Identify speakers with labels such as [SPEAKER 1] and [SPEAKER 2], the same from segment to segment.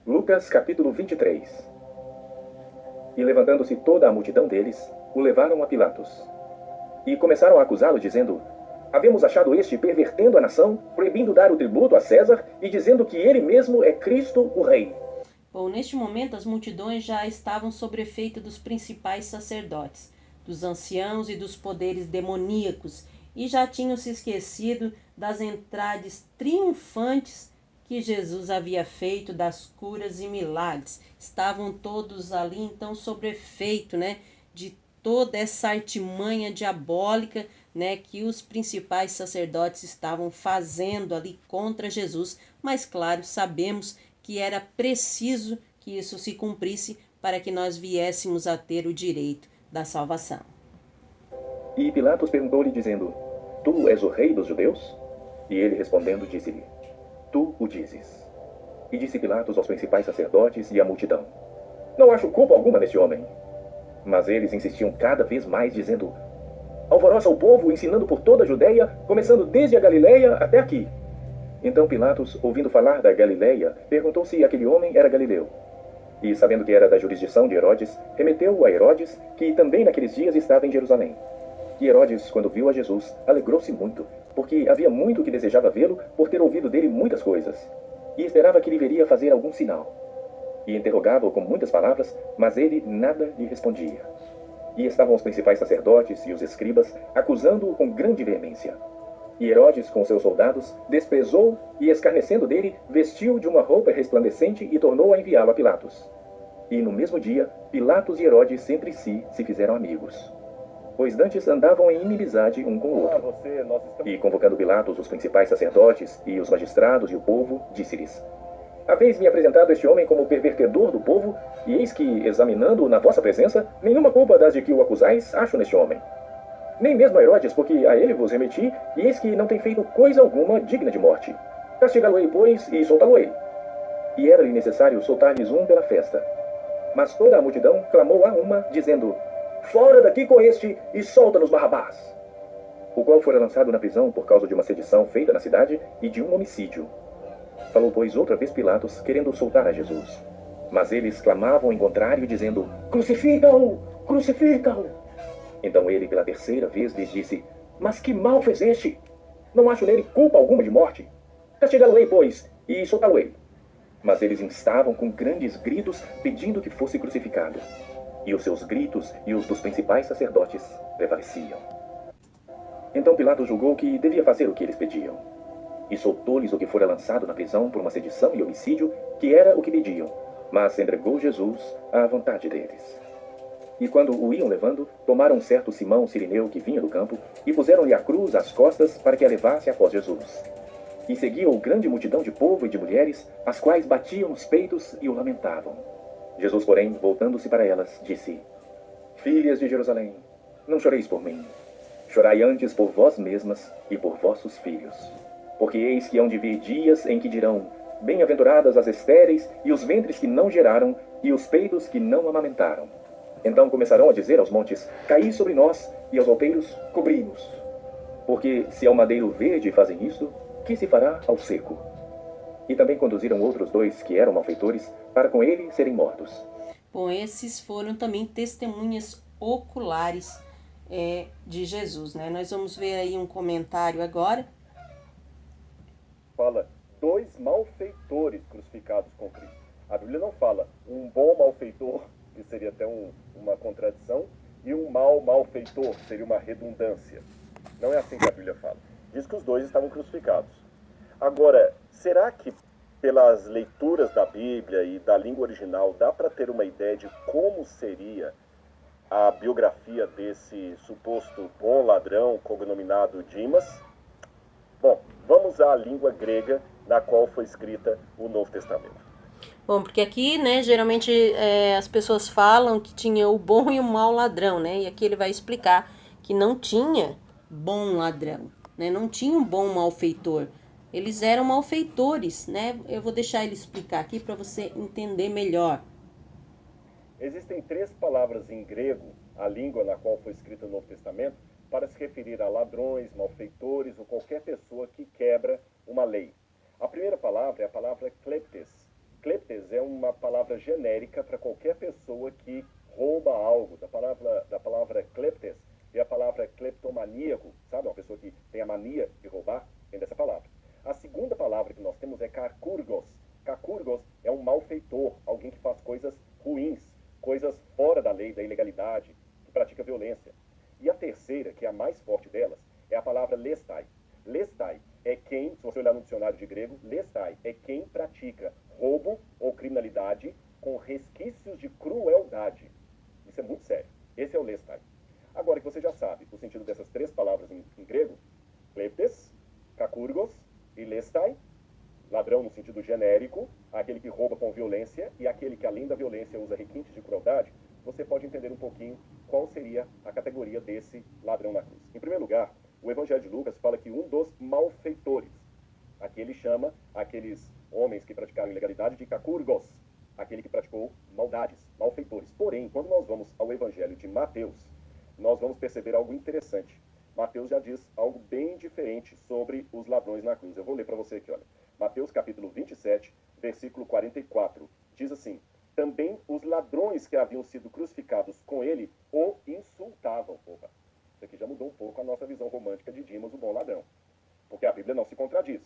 [SPEAKER 1] Lucas capítulo 23. E levantando-se toda a multidão deles, o levaram a Pilatos. E começaram a acusá-lo, dizendo: Havemos achado este pervertendo a nação, proibindo dar o tributo a César e dizendo que ele mesmo é Cristo, o rei.
[SPEAKER 2] Bom, neste momento as multidões já estavam sob efeito dos principais sacerdotes, dos anciãos e dos poderes demoníacos, e já tinham se esquecido das entrades triunfantes que Jesus havia feito, das curas e milagres. Estavam todos ali então sob efeito, de toda essa artimanha diabólica, que os principais sacerdotes estavam fazendo ali contra Jesus. Mas claro, sabemos que era preciso que isso se cumprisse para que nós viéssemos a ter o direito da salvação.
[SPEAKER 1] E Pilatos perguntou-lhe, dizendo: Tu és o rei dos judeus? E ele respondendo disse-lhe: Tu o dizes. E disse Pilatos aos principais sacerdotes e à multidão: Não acho culpa alguma neste homem. Mas eles insistiam cada vez mais, dizendo: Alvoroça o povo, ensinando por toda a Judéia, começando desde a Galileia até aqui. Então Pilatos, ouvindo falar da Galileia, perguntou se aquele homem era galileu. E, sabendo que era da jurisdição de Herodes, remeteu-o a Herodes, que também naqueles dias estava em Jerusalém. E Herodes, quando viu a Jesus, alegrou-se muito, porque havia muito que desejava vê-lo, por ter ouvido dele muitas coisas, e esperava que lhe veria fazer algum sinal. E interrogava-o com muitas palavras, mas ele nada lhe respondia. E estavam os principais sacerdotes e os escribas, acusando-o com grande veemência. E Herodes, com seus soldados, desprezou e, escarnecendo dele, vestiu de uma roupa resplandecente e tornou a enviá-lo a Pilatos. E no mesmo dia, Pilatos e Herodes entre si se fizeram amigos, pois dantes andavam em inimizade um com o outro. E convocando Pilatos os principais sacerdotes e os magistrados e o povo, disse-lhes: Haveis-me apresentado este homem como pervertedor do povo, e eis que, examinando-o na vossa presença, nenhuma culpa das de que o acusais acho neste homem. Nem mesmo a Herodes, porque a ele vos remeti, e eis que não tem feito coisa alguma digna de morte. Castigá-lo-ei, pois, e soltá-lo-ei. E era-lhe necessário soltar-lhes um pela festa. Mas toda a multidão clamou a uma, dizendo: Fora daqui com este, e solta-nos Barrabás! O qual fora lançado na prisão por causa de uma sedição feita na cidade e de um homicídio. Falou, pois, outra vez Pilatos, querendo soltar a Jesus. Mas eles clamavam em contrário, dizendo: Crucifica-o! Crucifica-o! Então ele, pela terceira vez, lhes disse: Mas que mal fez este? Não acho nele culpa alguma de morte. Castigá-lo-ei, pois, e soltá-lo-ei. Mas eles instavam com grandes gritos, pedindo que fosse crucificado. E os seus gritos e os dos principais sacerdotes prevaleciam. Então Pilatos julgou que devia fazer o que eles pediam. E soltou-lhes o que fora lançado na prisão por uma sedição e homicídio, que era o que pediam, mas entregou Jesus à vontade deles. E quando o iam levando, tomaram um certo Simão Cirineu que vinha do campo, e puseram-lhe a cruz às costas para que a levasse após Jesus. E seguiam grande multidão de povo e de mulheres, as quais batiam nos peitos e o lamentavam. Jesus, porém, voltando-se para elas, disse: Filhas de Jerusalém, não choreis por mim. Chorai antes por vós mesmas e por vossos filhos. Porque eis que hão de vir dias em que dirão: Bem-aventuradas as estéreis, e os ventres que não geraram, e os peitos que não amamentaram. Então começarão a dizer aos montes: Caí sobre nós, e aos outeiros: Cobri-nos. Porque se ao madeiro verde fazem isto, que se fará ao seco? E também conduziram outros dois que eram malfeitores, para com ele serem mortos.
[SPEAKER 2] Bom, esses foram também testemunhas oculares de Jesus, Nós vamos ver aí um comentário agora.
[SPEAKER 3] Fala dois malfeitores crucificados com Cristo. A Bíblia não fala um bom malfeitor, que seria até uma contradição, e um mau malfeitor, que seria uma redundância. Não é assim que a Bíblia fala. Diz que os dois estavam crucificados. Agora, será que pelas leituras da Bíblia e da língua original dá para ter uma ideia de como seria a biografia desse suposto bom ladrão cognominado Dimas? Bom, vamos à língua grega na qual foi escrita o Novo Testamento.
[SPEAKER 2] Bom, porque aqui, geralmente as pessoas falam que tinha o bom e o mau ladrão, E aqui ele vai explicar que não tinha bom ladrão, Não tinha um bom malfeitor. Eles eram malfeitores, Eu vou deixar ele explicar aqui para você entender melhor.
[SPEAKER 3] Existem três palavras em grego, a língua na qual foi escrito o Novo Testamento, para se referir a ladrões, malfeitores ou qualquer pessoa que quebra uma lei. A primeira palavra é a palavra kleptes. Kleptes é uma palavra genérica para qualquer pessoa que rouba algo. Da palavra kleptes é a palavra kleptomaníaco, sabe? Uma pessoa que tem a mania de roubar, vem dessa palavra. A segunda palavra que nós temos é kakurgos. Kakurgos é um malfeitor, alguém que faz coisas ruins, coisas fora da lei, da ilegalidade, que pratica violência. E a terceira, que é a mais forte delas, é a palavra lestai. Lestai é quem, se você olhar no dicionário de grego, lestai é quem pratica roubo ou criminalidade com resquícios de crueldade. Isso é muito sério. Esse é o lestai. Agora que você já sabe o sentido dessas três palavras em grego, kleptes, kakurgos e lestai, ladrão no sentido genérico, aquele que rouba com violência e aquele que além da violência usa requintes de crueldade, você pode entender um pouquinho qual seria a categoria desse ladrão na cruz. Em primeiro lugar, o Evangelho de Lucas fala que um dos malfeitores, aqui ele chama aqueles homens que praticaram ilegalidade de kakurgos, aquele que praticou maldades, malfeitores. Porém, quando nós vamos ao Evangelho de Mateus, nós vamos perceber algo interessante. Mateus já diz algo bem diferente sobre os ladrões na cruz. Eu vou ler para você aqui, olha. Mateus capítulo 27, versículo 44, diz assim: também os ladrões que haviam sido crucificados com ele o insultavam. Opa, isso aqui já mudou um pouco a nossa visão romântica de Dimas, o bom ladrão. Porque a Bíblia não se contradiz.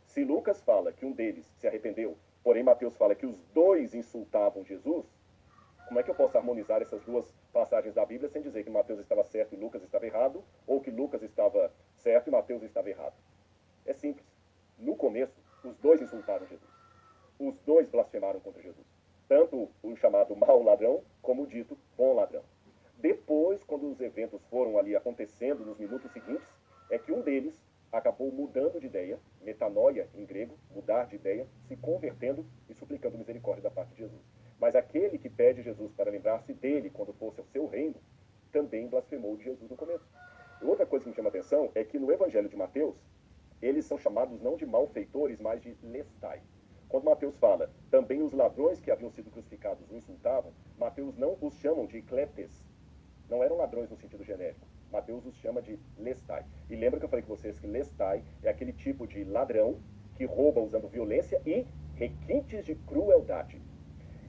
[SPEAKER 3] Se Lucas fala que um deles se arrependeu, porém Mateus fala que os dois insultavam Jesus, como é que eu posso harmonizar essas duas passagens da Bíblia sem dizer que Mateus estava certo e Lucas estava errado, ou que Lucas estava certo e Mateus estava errado? É simples. No começo, os dois insultaram Jesus. Os dois blasfemaram contra Jesus. Tanto o chamado mau ladrão, como o dito bom ladrão. Depois, quando os eventos foram ali acontecendo nos minutos seguintes, é que um deles acabou mudando de ideia, metanoia em grego, mudar de ideia, se convertendo e suplicando misericórdia da parte de Jesus. Mas aquele que pede Jesus para lembrar-se dele quando fosse ao seu reino, também blasfemou de Jesus no começo. E outra coisa que me chama a atenção é que no Evangelho de Mateus, eles são chamados não de malfeitores, mas de lestai. Quando Mateus fala, também os ladrões que haviam sido crucificados o insultavam, Mateus não os chamam de kleptes. Não eram ladrões no sentido genérico. Mateus os chama de lestai. E lembra que eu falei com vocês que lestai é aquele tipo de ladrão que rouba usando violência e requintes de crueldade.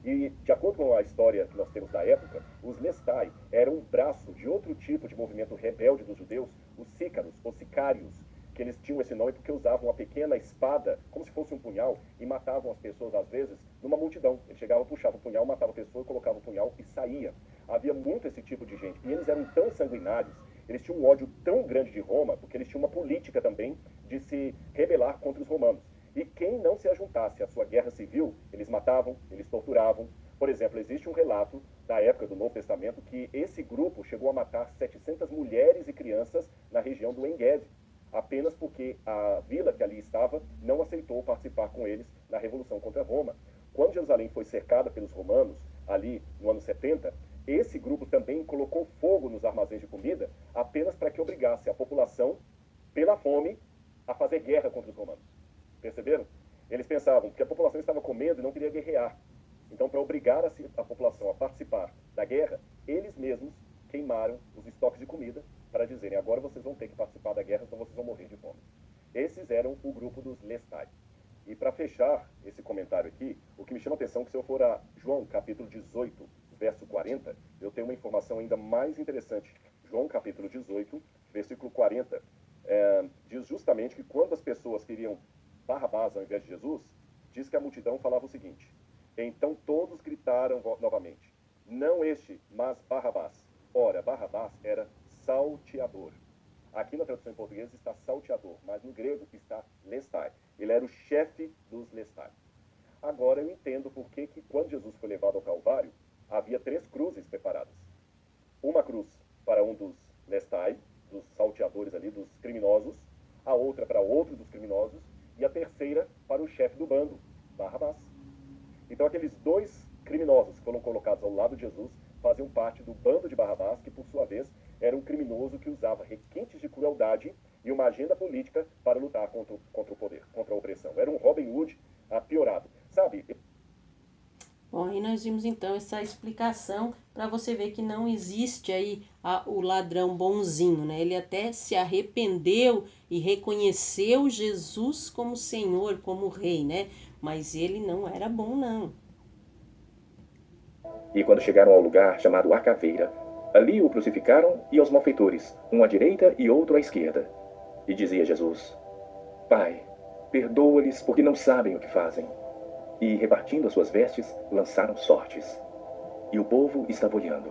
[SPEAKER 3] E, de acordo com a história que nós temos da época, os lestai eram um braço de outro tipo de movimento rebelde dos judeus, os sícaros, ou sicários, que eles tinham esse nome porque usavam uma pequena espada, como se fosse um punhal, e matavam as pessoas, às vezes, numa multidão. Ele chegava, puxava o punhal, matava a pessoa, colocava o punhal e saía. Havia muito esse tipo de gente. E eles eram tão sanguinários, eles tinham um ódio tão grande de Roma, porque eles tinham uma política também de se rebelar contra os romanos. E quem não se ajuntasse à sua guerra civil, eles matavam, eles torturavam. Por exemplo, existe um relato da época do Novo Testamento que esse grupo chegou a matar 700 mulheres e crianças na região do Engedi, apenas porque a vila que ali estava não aceitou participar com eles na revolução contra Roma. Quando Jerusalém foi cercada pelos romanos, ali no ano 70, esse grupo também colocou fogo nos armazéns de comida apenas para que obrigasse a população, pela fome, a fazer guerra contra os romanos. Perceberam? Eles pensavam que a população estava com medo e não queria guerrear. Então, para obrigar a população a participar da guerra, eles mesmos queimaram os estoques de comida para dizerem, agora vocês vão ter que participar da guerra, senão vocês vão morrer de fome. Esses eram o grupo dos lestai. E para fechar esse comentário aqui, o que me chama a atenção é que se eu for a João capítulo 18, verso 40, eu tenho uma informação ainda mais interessante. João capítulo 18, versículo 40, diz justamente que quando as pessoas queriam Barrabás ao invés de Jesus, diz que a multidão falava o seguinte: então todos gritaram novamente, não este, mas Barrabás. Ora, Barrabás era salteador. Aqui na tradução em português está salteador, mas no grego está lestai. Ele era o chefe dos lestai. Agora eu entendo por que quando Jesus foi levado ao Calvário, havia 3 cruzes preparadas. Uma cruz para um dos lestai, dos salteadores ali, dos criminosos, a outra para outro dos criminosos, e a terceira para o chefe do bando, Barrabás. Então aqueles 2 criminosos que foram colocados ao lado de Jesus faziam parte do bando de Barrabás, que por sua vez era um criminoso que usava requintes de crueldade e uma agenda política para lutar contra o poder, contra a opressão. Era um Robin Hood piorado. Sabe?
[SPEAKER 2] Bom, e nós vimos então essa explicação para você ver que não existe aí o ladrão bonzinho, né? Ele até se arrependeu e reconheceu Jesus como Senhor, como Rei, né? Mas ele não era bom, não.
[SPEAKER 1] E quando chegaram ao lugar chamado A Caveira, ali o crucificaram e aos malfeitores, um à direita e outro à esquerda. E dizia Jesus: Pai, perdoa-lhes porque não sabem o que fazem. E, repartindo as suas vestes, lançaram sortes. E o povo estava olhando.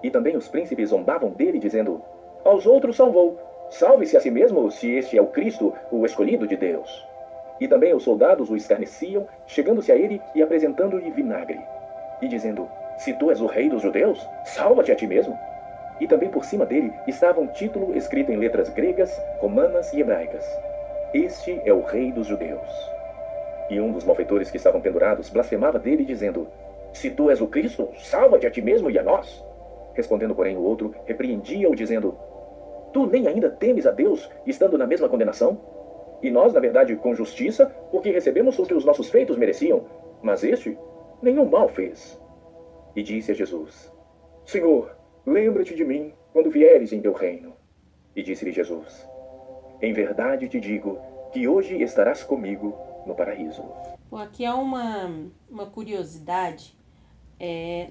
[SPEAKER 1] E também os príncipes zombavam dele, dizendo: Aos outros salvou, salve-se a si mesmo, se este é o Cristo, o escolhido de Deus. E também os soldados o escarneciam, chegando-se a ele e apresentando-lhe vinagre. E dizendo: Se tu és o rei dos judeus, salva-te a ti mesmo. E também por cima dele estava um título escrito em letras gregas, romanas e hebraicas: Este é o rei dos judeus. E um dos malfeitores que estavam pendurados blasfemava dele, dizendo: Se tu és o Cristo, salva-te a ti mesmo e a nós. Respondendo, porém, o outro repreendia-o, dizendo: Tu nem ainda temes a Deus, estando na mesma condenação? E nós, na verdade, com justiça, porque recebemos o que os nossos feitos mereciam, mas este nenhum mal fez. E disse a Jesus: Senhor, lembra-te de mim quando vieres em teu reino. E disse-lhe Jesus: Em verdade te digo que hoje estarás comigo no paraíso.
[SPEAKER 2] Bom, aqui há uma curiosidade.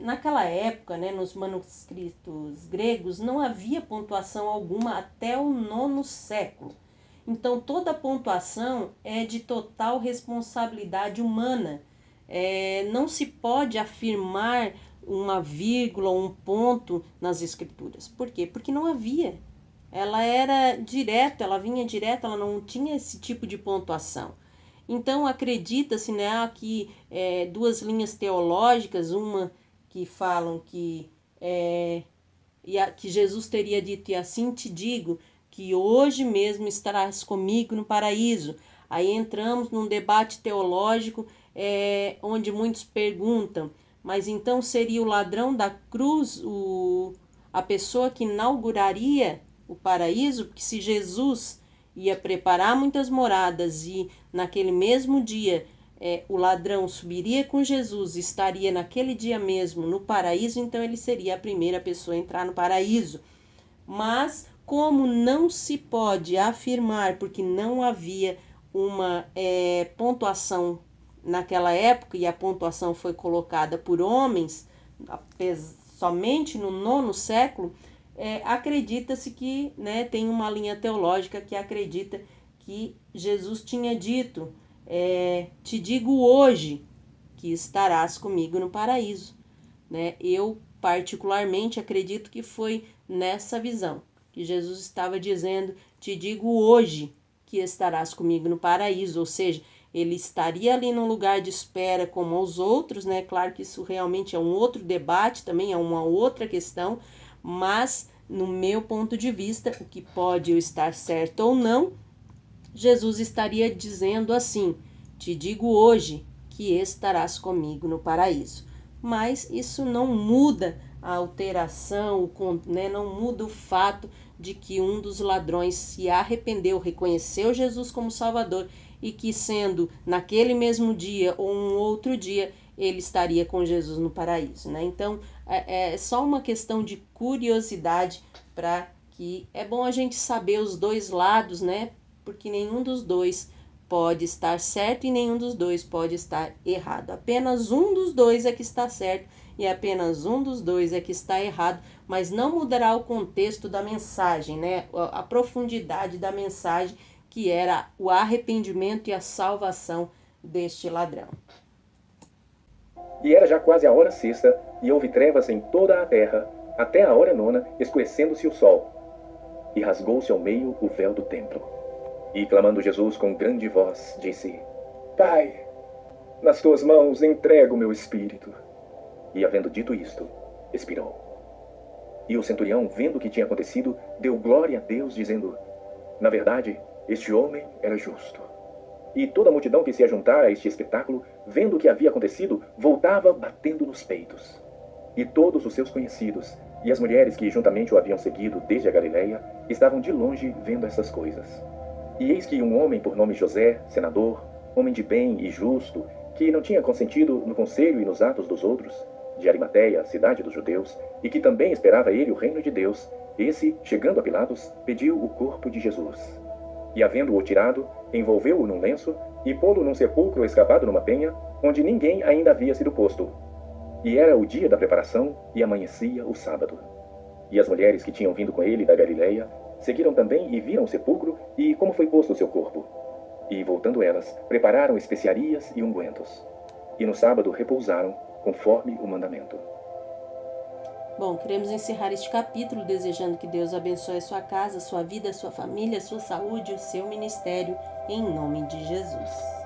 [SPEAKER 2] Naquela época, né, nos manuscritos gregos, não havia pontuação alguma até o 9º século. Então, toda pontuação é de total responsabilidade humana. Não se pode afirmar uma vírgula, um ponto nas escrituras. Por quê? Porque não havia. Ela era direta, ela vinha direta, ela não tinha esse tipo de pontuação. Então, acredita-se, né, que duas linhas teológicas, uma que falam que Jesus teria dito: E assim te digo, que hoje mesmo estarás comigo no paraíso. Aí entramos num debate teológico onde muitos perguntam: mas então seria o ladrão da cruz a pessoa que inauguraria o paraíso? Porque se Jesus ia preparar muitas moradas e naquele mesmo dia o ladrão subiria com Jesus, estaria naquele dia mesmo no paraíso, então ele seria a primeira pessoa a entrar no paraíso. Mas como não se pode afirmar, porque não havia uma pontuação naquela época, e a pontuação foi colocada por homens somente no 9º século, acredita-se que, né, tem uma linha teológica que acredita que Jesus tinha dito: te digo hoje que estarás comigo no paraíso. Né? Eu particularmente acredito que foi nessa visão, que Jesus estava dizendo: te digo hoje que estarás comigo no paraíso, ou seja, ele estaria ali num lugar de espera como os outros, né? Claro que isso realmente é um outro debate, também é uma outra questão, mas no meu ponto de vista, o que pode estar certo ou não, Jesus estaria dizendo assim: te digo hoje que estarás comigo no paraíso. Mas isso não muda a alteração, né? Não muda o fato de que um dos ladrões se arrependeu, reconheceu Jesus como Salvador, e que, sendo naquele mesmo dia ou um outro dia, ele estaria com Jesus no paraíso, né? Então, é só uma questão de curiosidade, para que é bom a gente saber os dois lados, né? Porque nenhum dos dois pode estar certo e nenhum dos dois pode estar errado. Apenas um dos dois é que está certo e apenas um dos dois é que está errado, mas não mudará o contexto da mensagem, né? A profundidade da mensagem, que era o arrependimento e a salvação deste ladrão.
[SPEAKER 1] E era já quase a hora sexta, e houve trevas em toda a terra, até a hora 9ª, escurecendo-se o sol. E rasgou-se ao meio o véu do templo. E, clamando Jesus com grande voz, disse: Pai, nas tuas mãos entrego o meu espírito. E, havendo dito isto, expirou. E o centurião, vendo o que tinha acontecido, deu glória a Deus, dizendo: Na verdade, este homem era justo. E toda a multidão que se ajuntara a este espetáculo, vendo o que havia acontecido, voltava batendo nos peitos. E todos os seus conhecidos, e as mulheres que juntamente o haviam seguido desde a Galileia, estavam de longe vendo essas coisas. E eis que um homem por nome José, senador, homem de bem e justo, que não tinha consentido no conselho e nos atos dos outros, de Arimateia, cidade dos judeus, e que também esperava ele o reino de Deus, esse, chegando a Pilatos, pediu o corpo de Jesus. E, havendo-o tirado, envolveu-o num lenço e pô-lo num sepulcro escavado numa penha, onde ninguém ainda havia sido posto. E era o dia da preparação, e amanhecia o sábado. E as mulheres que tinham vindo com ele da Galileia seguiram também e viram o sepulcro e como foi posto o seu corpo. E, voltando elas, prepararam especiarias e ungüentos. E no sábado repousaram, conforme o mandamento.
[SPEAKER 2] Bom, queremos encerrar este capítulo desejando que Deus abençoe a sua casa, a sua vida, a sua família, a sua saúde, o seu ministério, em nome de Jesus.